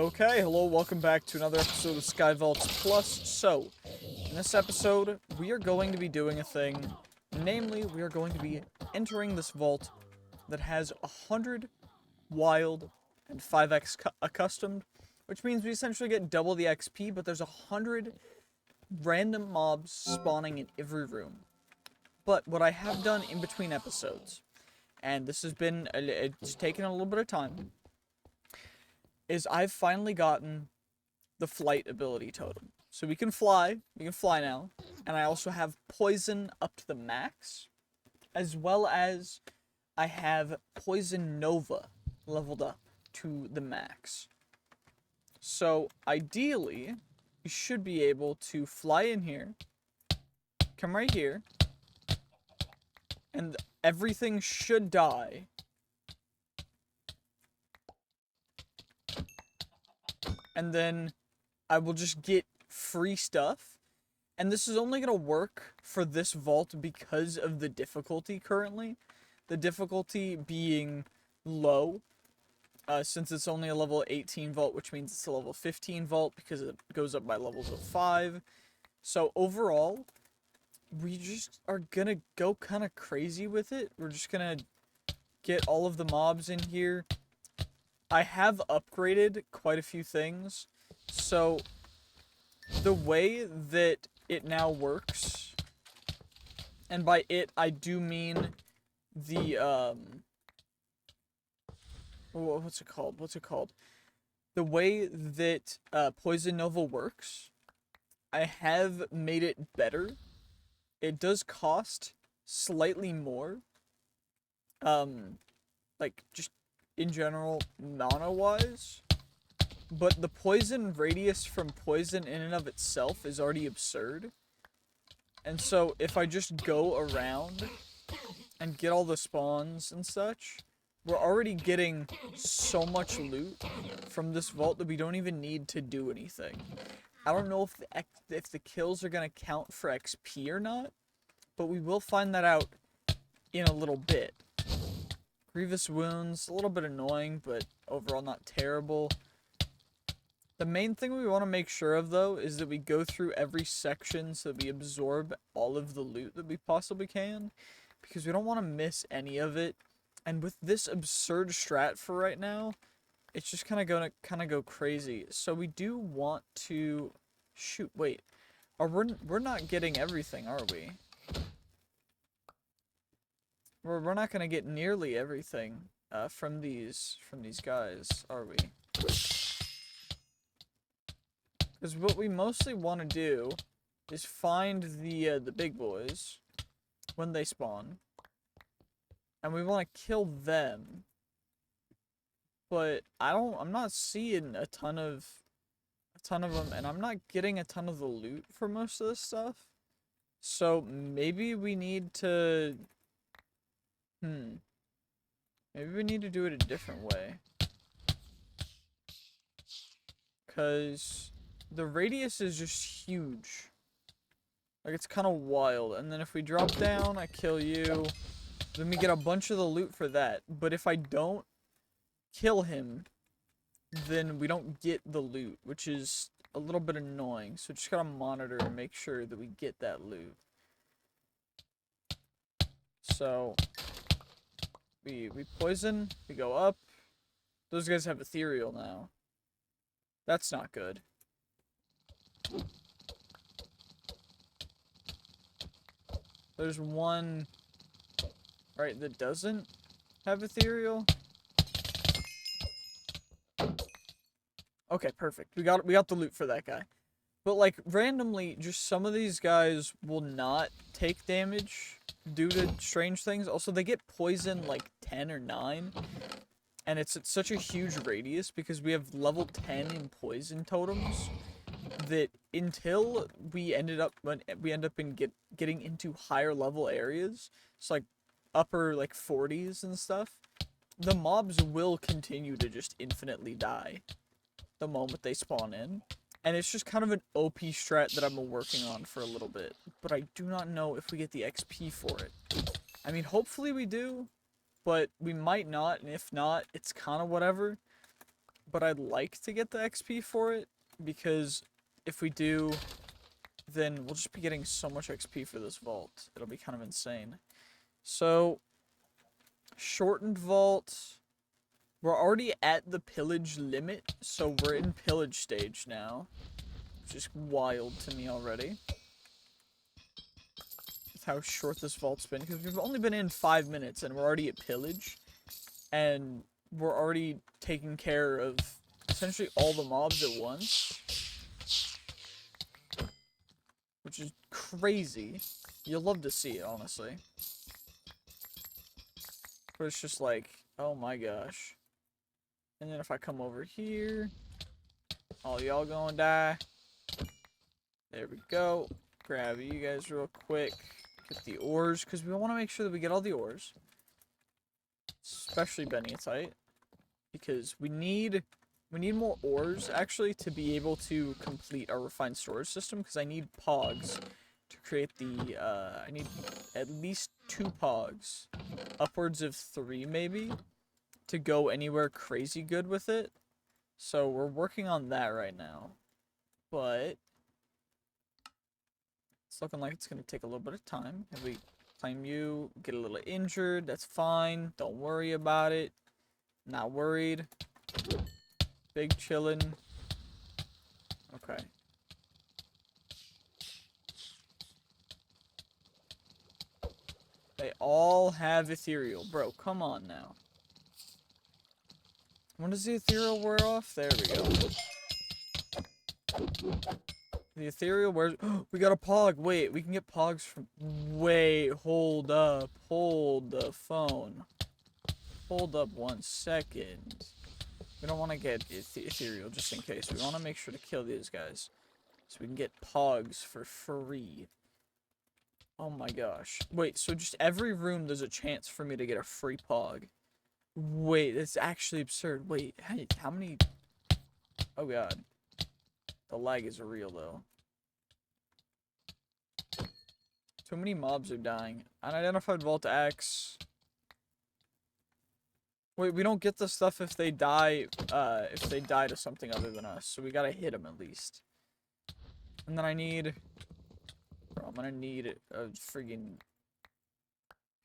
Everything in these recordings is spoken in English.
Okay, hello, welcome back to another episode of Sky Vaults Plus. So, in this episode, we are going to be doing a thing. Namely, we are going to be entering this vault that has 100 wild and 5x accustomed, which means we essentially get double the XP, but there's 100 random mobs spawning in every room. But what I have done in between episodes, and this has been, it's taken a little bit of time, is I've finally gotten the flight ability totem. So we can fly now, and I also have poison up to the max, as well as I have poison nova leveled up to the max. So ideally, you should be able to fly in here, come right here, and everything should die. And then I will just get free stuff. And this is only going to work for this vault because of the difficulty currently. The difficulty being low, since it's only a level 18 vault, which means it's a level 15 vault because it goes up by levels of 5. So overall, we just are going to go kind of crazy with it. We're just going to get all of the mobs in here. I have upgraded quite a few things, so the way that it now works, and by it I do mean the, what's it called? The way that, Poison Nova works, I have made it better. It does cost slightly more, like, just in general, mana-wise, but the poison radius from poison in and of itself is already absurd. And so, if I just go around and get all the spawns and such, we're already getting so much loot from this vault that we don't even need to do anything. I don't know if the kills are going to count for XP or not, but we will find that out in a little bit. Grievous wounds, a little bit annoying, but overall not terrible. The main thing we want to make sure of, though, is that we go through every section so that we absorb all of the loot that we possibly can, because we don't want to miss any of it. And with this absurd strat for right now, it's just kind of going to go crazy. So we do want to... Shoot, wait. We're not getting everything, are we? We're not gonna get nearly everything from these guys, are we? Because what we mostly want to do is find the big boys when they spawn, and we want to kill them. But I'm not seeing a ton of them, and I'm not getting a ton of the loot for most of this stuff. So maybe we need to. Maybe we need to do it a different way. Because the radius is just huge. Like, it's kind of wild. And then if we drop down, I kill you. Then we get a bunch of the loot for that. But if I don't kill him, then we don't get the loot, which is a little bit annoying. So just gotta monitor and make sure that we get that loot. So... We poison, we go up. Those guys have ethereal now. That's not good. There's one right that doesn't have ethereal. Okay, perfect. We got the loot for that guy. But like randomly, just some of these guys will not take damage due to strange things. Also, they get poison like 10 or 9, and it's at such a huge radius because we have level 10 in poison totems that until we end up getting into higher level areas, it's like upper like 40s and stuff, the mobs will continue to just infinitely die the moment they spawn in. And it's just kind of an OP strat that I've been working on for a little bit. But I do not know if we get the XP for it. I mean, hopefully we do. But we might not. And if not, it's kind of whatever. but I'd like to get the XP for it, because if we do, then we'll just be getting so much XP for this vault. It'll be kind of insane. So, shortened vault. We're already at the pillage limit, so we're in pillage stage now. Which is wild to me already. With how short this vault's been, because we've only been in 5 minutes and we're already at pillage. And we're already taking care of essentially all the mobs at once. Which is crazy. You'll love to see it, honestly. But it's just like, oh my gosh. And then if I come over here, all y'all gonna die. There we go. Grab you guys real quick. Get the ores, because we want to make sure that we get all the ores. Especially Bennyatite. Because we need more ores, actually, to be able to complete our refined storage system, because I need pogs to create the, I need at least 2 pogs. Upwards of 3, maybe, to go anywhere crazy good with it. So we're working on that right now. But it's looking like it's going to take a little bit of time. If we claim you, get a little injured, that's fine. Don't worry about it. Not worried. Big chillin'. Okay. They all have ethereal. Bro, come on now. When does the ethereal wear off? There we go. The ethereal wears... we got a pog. Wait, we can get pogs from... Wait, hold up. Hold the phone. Hold up 1 second. We don't want to get ethereal just in case. We want to make sure to kill these guys. So we can get pogs for free. Oh my gosh. Wait, so just every room there's a chance for me to get a free pog. Wait, that's actually absurd. Wait, how many... Oh god. The lag is real though. Too many mobs are dying. Unidentified Vault X. Wait, we don't get the stuff if they die to something other than us. So we gotta hit them at least. And then I need... Bro, I'm gonna need a friggin'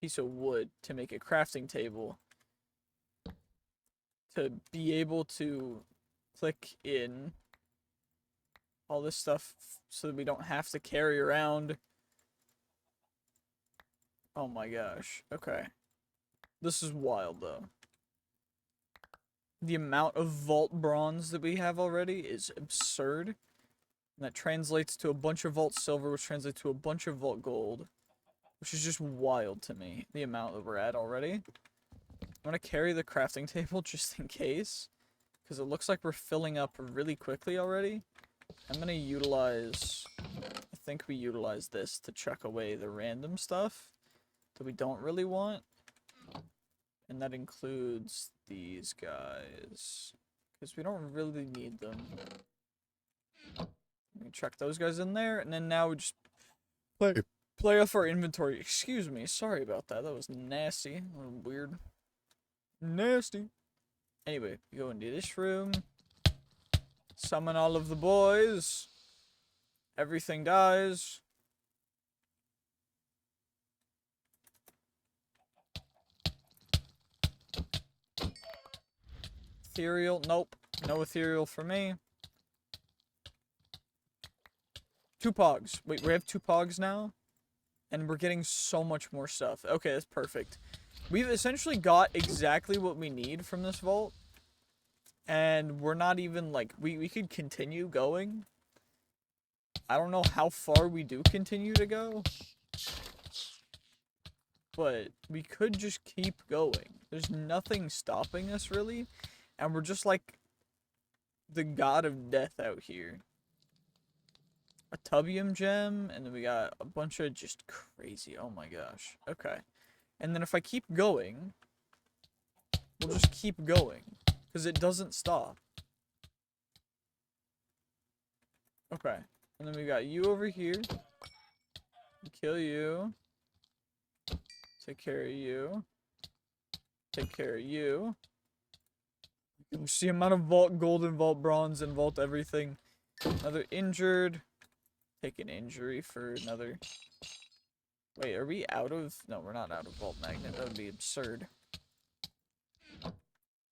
piece of wood to make a crafting table. To be able to click in all this stuff so that we don't have to carry around. Oh my gosh. Okay. This is wild though. The amount of vault bronze that we have already is absurd. And that translates to a bunch of vault silver, which translates to a bunch of vault gold. Which is just wild to me, the amount that we're at already. I'm gonna carry the crafting table just in case. Because it looks like we're filling up really quickly already. I'm gonna utilize... I think we utilize this to chuck away the random stuff that we don't really want. And that includes these guys. Because we don't really need them. We chuck those guys in there, and then now we just play off our inventory. Excuse me, sorry about that. That was nasty. Weird. Nasty. Anyway, we go into this room. Summon all of the boys. Everything dies. Ethereal. Nope. No ethereal for me. 2 pogs. Wait, we have 2 pogs now? And we're getting so much more stuff. Okay, that's perfect. We've essentially got exactly what we need from this vault. And we're not even, like, we could continue going. I don't know how far we do continue to go. But we could just keep going. There's nothing stopping us, really. And we're just like the god of death out here. A tubium gem, and then we got a bunch of just crazy. Oh my gosh. Okay. And then if I keep going, we'll just keep going. Because it doesn't stop. Okay. And then we got you over here. Kill you. Take care of you. Take care of you. See amount of vault gold and vault bronze and vault everything. Another injured. Take an injury for another. Wait, are we out of? No, we're not out of vault magnet. That would be absurd.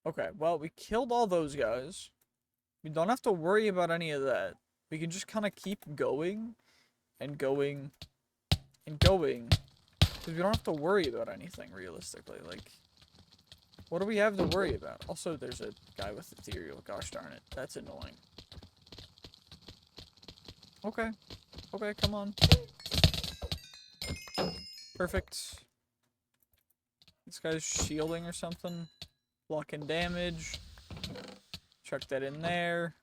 Okay, well, we killed all those guys. We don't have to worry about any of that. We can just kind of keep going and going and going. Because we don't have to worry about anything, realistically. Like, what do we have to worry about? Also, there's a guy with ethereal. Gosh darn it. That's annoying. Okay. Okay, come on. Perfect. This guy's shielding or something. Blocking damage. Chuck that in there.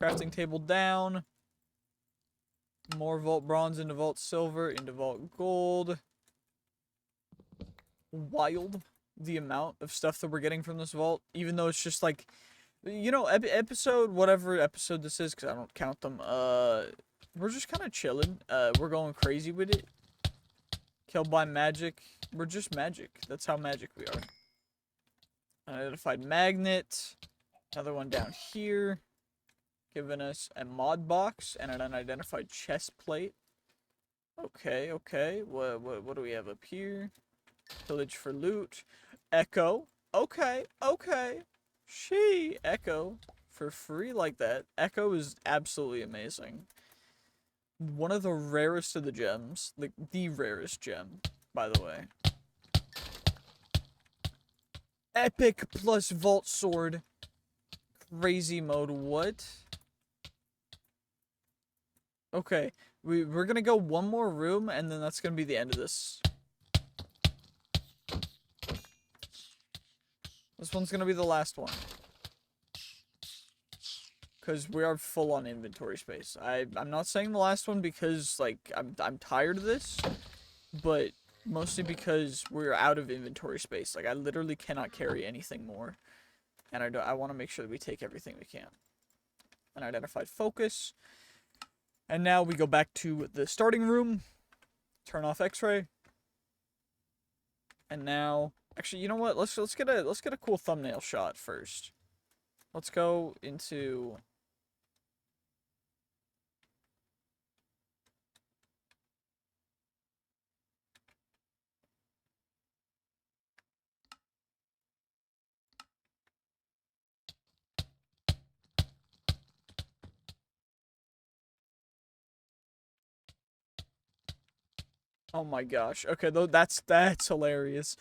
Crafting table down. More vault bronze into vault silver, into vault gold. Wild, the amount of stuff that we're getting from this vault, even though it's just like, you know, episode, whatever episode this is, because I don't count them, we're just kind of chilling. We're going crazy with it. Killed by magic. We're just magic. That's how magic we are. Unidentified magnet. Another one down here. Giving us a mod box and an unidentified chest plate. Okay, okay. What do we have up here? Pillage for loot. Echo. Okay, okay. Echo. For free like that. Echo is absolutely amazing. One of the rarest of the gems. Like, the rarest gem, by the way. Epic plus vault sword. Crazy mode. What? Okay, we're gonna go one more room, and then that's gonna be the end of this. This one's gonna be the last one. Because we are full on inventory space. I'm not saying the last one because, like, I'm tired of this, but mostly because we're out of inventory space. Like, I literally cannot carry anything more. And I want to make sure that we take everything we can. Unidentified focus. And now we go back to the starting room. Turn off X-ray. And now, actually, you know what? Let's get a cool thumbnail shot first. Let's go into. Oh my gosh. Okay, though that's hilarious.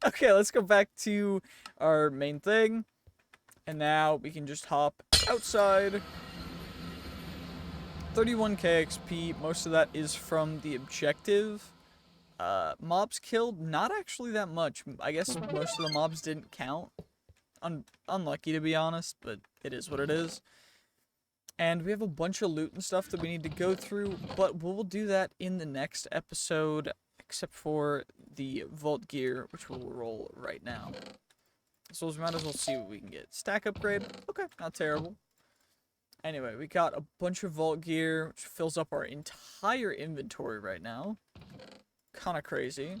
Okay, let's go back to our main thing. And now we can just hop outside. 31k XP. Most of that is from the objective. Mobs killed, not actually that much. I guess most of the mobs didn't count. Unlucky to be honest, but it is what it is. And we have a bunch of loot and stuff that we need to go through, but we'll do that in the next episode, except for the vault gear, which we'll roll right now. So we might as well see what we can get. Stack upgrade, okay, not terrible. Anyway, we got a bunch of vault gear, which fills up our entire inventory right now. Kind of crazy.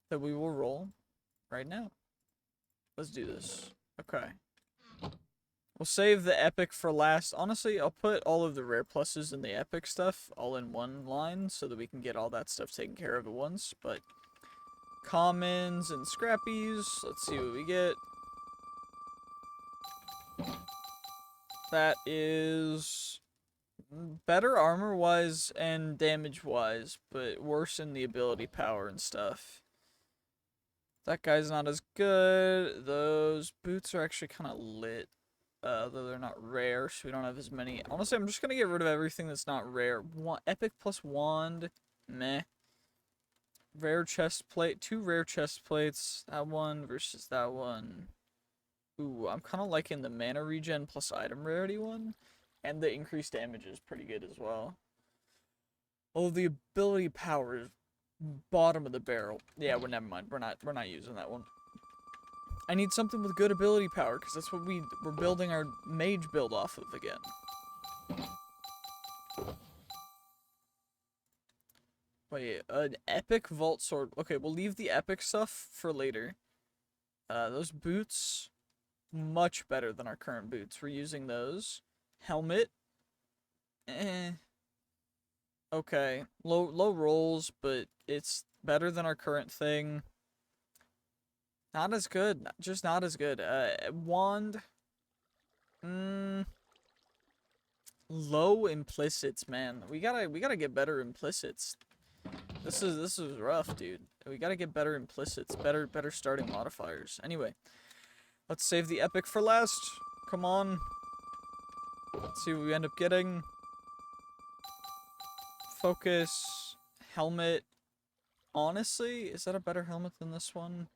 That we will roll right now. Let's do this. Okay. We'll save the epic for last. Honestly, I'll put all of the rare pluses and the epic stuff all in one line so that we can get all that stuff taken care of at once. But commons and scrappies, let's see what we get. That is better armor-wise and damage-wise, but worse in the ability power and stuff. That guy's not as good. Those boots are actually kind of lit. Though they're not rare, so we don't have as many. Honestly, I'm just gonna get rid of everything that's not rare. Epic plus wand, meh. Rare chest plate, 2 rare chest plates. That one versus that one. Ooh, I'm kind of liking the mana regen plus item rarity one, and the increased damage is pretty good as well. Oh, the ability power is bottom of the barrel. Yeah, well, never mind. We're not using that one. I need something with good ability power, because that's what we're building our mage build off of again. Wait, an epic vault sword. Okay, we'll leave the epic stuff for later. Those boots, much better than our current boots. We're using those. Helmet. Eh. Okay. Low rolls, but it's better than our current thing. Not as good. Just not as good. Wand. Low implicits, man. We gotta get better implicits. This is rough, dude. We gotta get better implicits. Better starting modifiers. Anyway, let's save the epic for last. Come on. Let's see what we end up getting. Focus. Helmet. Honestly, is that a better helmet than this one?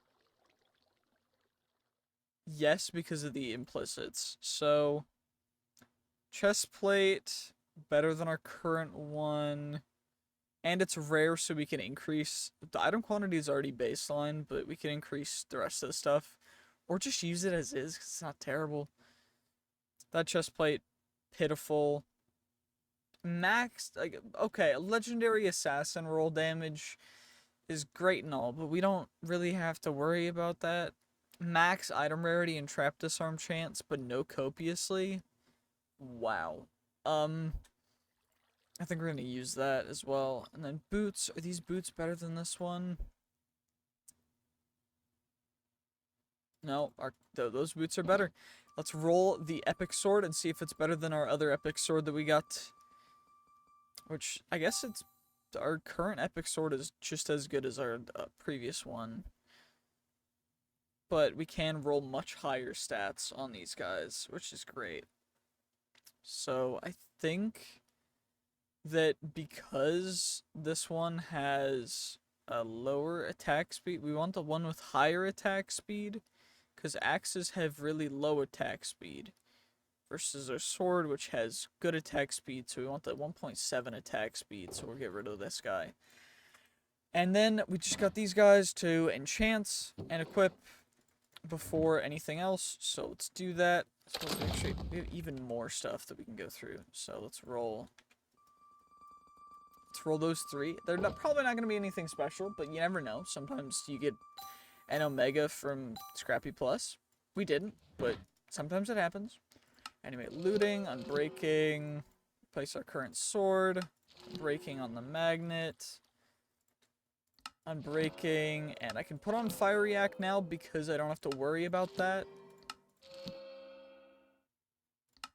Yes, because of the implicits. So, chest plate, better than our current one. And it's rare, so we can increase... The item quantity is already baseline, but we can increase the rest of the stuff. Or just use it as is, because it's not terrible. That chest plate, pitiful. Max... Like, okay, legendary assassin roll damage is great and all, but we don't really have to worry about that. Max item rarity and trap disarm chance, but no copiously. Wow. I think we're gonna use that as well. And then boots. Are these boots better than this one? No, those boots are better. Let's roll the epic sword and see if it's better than our other epic sword that we got. Which, I guess it's... Our current epic sword is just as good as our previous one. But we can roll much higher stats on these guys, which is great. So, I think that because this one has a lower attack speed, we want the one with higher attack speed, because axes have really low attack speed, versus our sword, which has good attack speed, so we want the 1.7 attack speed, so we'll get rid of this guy. And then we just got these guys to enchant and equip before anything else, so let's do that. So actually, we have even more stuff that we can go through, so let's roll. Let's roll those three. They're probably not going to be anything special, but you never know. Sometimes you get an Omega from Scrappy Plus. We didn't, but sometimes it happens. Anyway, looting, unbreaking, place our current sword, breaking on the magnet, unbreaking, and I can put on Fire React now because I don't have to worry about that.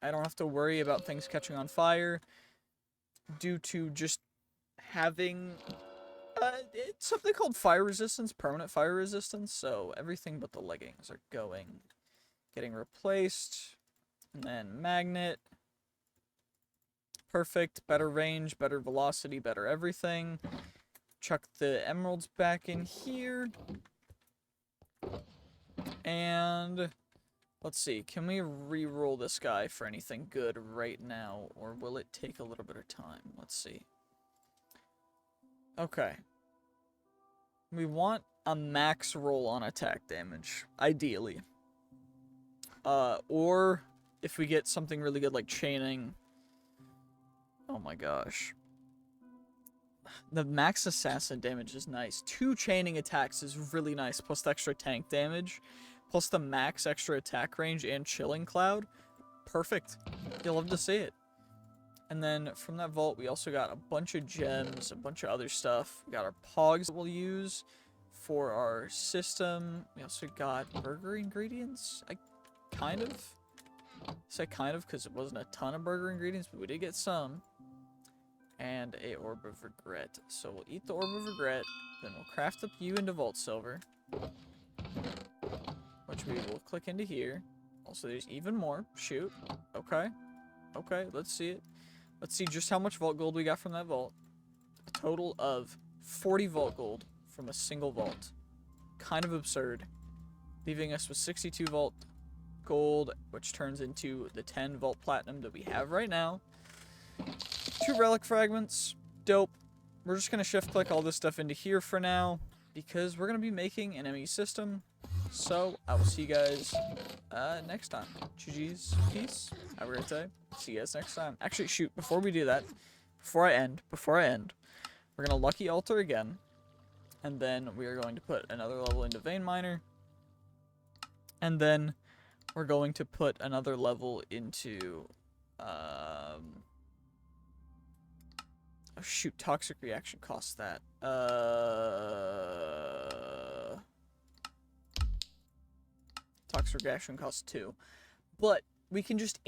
I don't have to worry about things catching on fire due to just having it's something called fire resistance, permanent fire resistance, so everything but the leggings are getting replaced. And then magnet. Perfect, better range, better velocity, better everything. Chuck the emeralds back in here. And let's see, can we re-roll this guy for anything good right now, or will it take a little bit of time? Let's see. Okay. We want a max roll on attack damage, ideally. Or if we get something really good like chaining. Oh my gosh. The max assassin damage is nice. 2 chaining attacks is really nice, plus the extra tank damage, plus the max extra attack range and chilling cloud. Perfect. You'll love to see it. And then from that vault, we also got a bunch of gems, a bunch of other stuff. We got our pogs that we'll use for our system. We also got burger ingredients. I kind of say kind of because it wasn't a ton of burger ingredients, but we did get some. And a orb of regret. So we'll eat the orb of regret, then we'll craft up you into vault silver, which we will click into here. Also, there's even more. Shoot. Okay. Okay, let's see it. Let's see just how much vault gold we got from that vault. A total of 40 vault gold from a single vault. Kind of absurd. Leaving us with 62 vault gold, which turns into the 10 vault platinum that we have right now. 2 relic fragments. Dope. We're just going to shift click all this stuff into here for now, because we're going to be making an ME system. So, I will see you guys next time. GG's. Peace. Have a great day. See you guys next time. Actually, shoot. Before we do that, before I end, we're going to lucky altar again. And then we are going to put another level into Vein Miner. And then we're going to put another level into, oh shoot, toxic reaction costs that. Toxic reaction costs 2. But we can just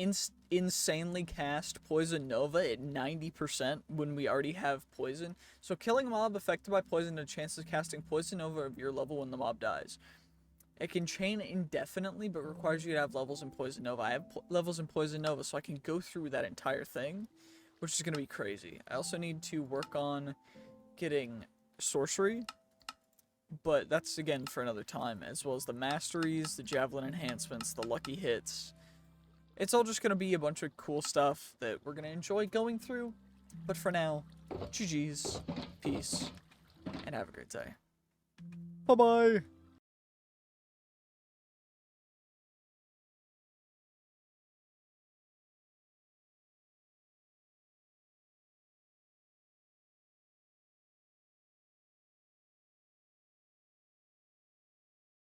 insanely cast Poison Nova at 90% when we already have poison. So killing a mob affected by poison has a chance of casting Poison Nova of your level when the mob dies. It can chain indefinitely, but requires you to have levels in Poison Nova. I have levels in Poison Nova, so I can go through that entire thing, which is going to be crazy. I also need to work on getting Sorcery, but that's, again, for another time, as well as the Masteries, the Javelin enhancements, the Lucky Hits. It's all just going to be a bunch of cool stuff that we're going to enjoy going through. But for now, GG's, peace, and have a great day. Bye-bye!